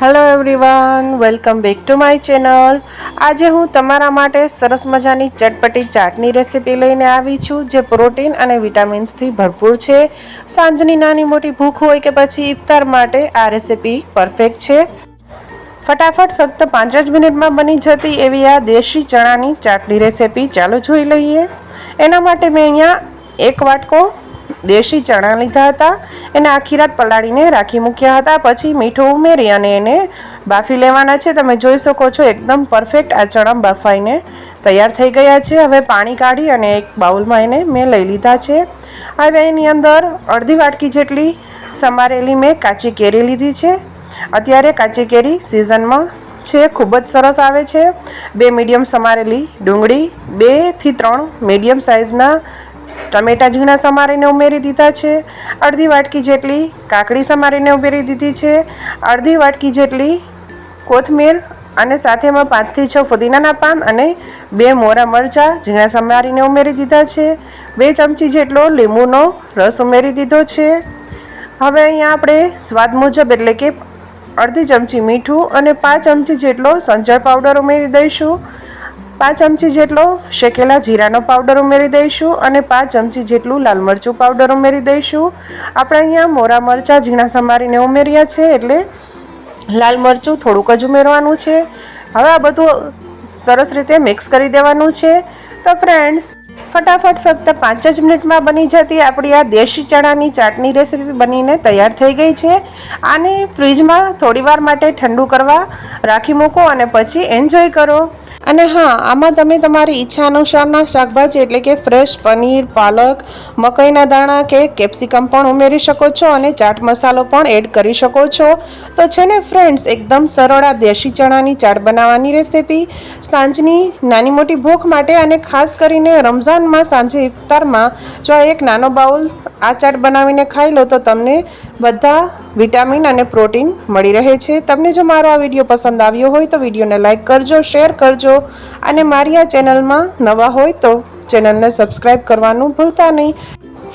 Hello everyone, welcome back to my channel. આજે હું તમારા માટે સરસ મજાની ચટપટી ચાટની રેસીપી લઈને આવી છું, જે પ્રોટીન અને વિટામિન્સથી ભરપૂર છે। સાંજની નાની મોટી ભૂખ હોય કે પછી ઇફતાર માટે આ રેસીપી પરફેક્ટ છે। ફટાફટ ફક્ત 5 જ મિનિટમાં બની જતી એવી આ દેશી ચણાની ચાટની રેસીપી ચાલો જોઈ લઈએ। એના માટે મેં અહીંયા 1 વાટકો દેશી ચણા લીધા હતા, એને આખી રાત પલાળીને રાખી મૂક્યા હતા। પછી મીઠું ઉમેરી અને એને બાફી લેવાના છે। તમે જોઈ શકો છો એકદમ પરફેક્ટ આ ચણા બાફાઈને તૈયાર થઈ ગયા છે। હવે પાણી કાઢી અને એક બાઉલમાં એને મેં લઈ લીધા છે। હવે એની અંદર અડધી વાટકી જેટલી સમારેલી મેં કાચી કેરી લીધી છે। અત્યારે કાચી કેરી સિઝનમાં છે, ખૂબ જ સરસ આવે છે। 2 મીડિયમ સમારેલી ડુંગળી, 2 થી 3 મીડિયમ સાઇઝના ટમેટા ઝીણા સમારીને ઉમેરી દીધા છે। અડધી વાટકી જેટલી કાકડી સમારીને ઉમેરી દીધી છે। અડધી વાટકી જેટલી કોથમીર અને સાથેમાં 5 થી 6 ફુદીનાના પાન અને 2 મોરા મરચાં ઝીણા સમારીને ઉમેરી દીધા છે। 2 ચમચી જેટલો લીંબુનો રસ ઉમેરી દીધો છે। હવે અહીંયા આપણે સ્વાદ મુજબ એટલે કે અડધી ચમચી મીઠું અને 5 ચમચી જેટલો સંચળ પાવડર ઉમેરી દઈશું। 5 ચમચી જેટલો શેકેલા જીરાનો પાવડર ઉમેરી દઈશું અને 5 ચમચી જેટલું લાલ મરચું પાવડર ઉમેરી દઈશું। આપણે અહીંયા મોરા મરચાં ઝીણા સમારીને ઉમેર્યા છે, એટલે લાલ મરચું થોડુંક જ ઉમેરવાનું છે। હવે આ બધું સરસ રીતે મિક્સ કરી દેવાનું છે। તો ફ્રેન્ડ્સ, ફટાફટ ફક્ત 5 જ મિનિટમાં બની જતી આપણી આ દેશી ચણાની ચાટની રેસીપી બનીને તૈયાર થઈ ગઈ છે। આને ફ્રીજમાં થોડીવાર માટે ઠંડુ કરવા રાખી મૂકો અને પછી એન્જોય કરો। અને હા, આમાં તમે તમારી ઈચ્છા અનુસારના શાકભાજી એટલે કે ફ્રેશ પનીર, પાલક, મકાઈના દાણા કે કેપ્સિકમ પણ ઉમેરી શકો છો અને ચાટ મસાલો પણ એડ કરી શકો છો। તો છે ને ફ્રેન્ડ્સ, એકદમ સરળ આ દેશી ચણાની ચાટ બનાવવાની રેસીપી સાંજની નાની મોટી ભૂખ માટે અને ખાસ કરીને રમઝાનમાં સાંજે ઇફતારમાં જો એક નાનો બાઉલ આ ચાટ બનાવીને ખાઈ લો તો તમને બધા વિટામિન અને પ્રોટીન મળી રહે છે। તમને જો મારો આ વિડીયો પસંદ આવ્યો હોય તો વિડીયોને લાઇક કરજો, શેર કરજો અને મારી આ ચેનલમાં નવા હોય તો ચેનલને સબસ્ક્રાઈબ કરવાનું ભૂલતા નહીં।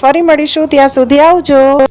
ફરી મળીશું, ત્યાં સુધી આવજો।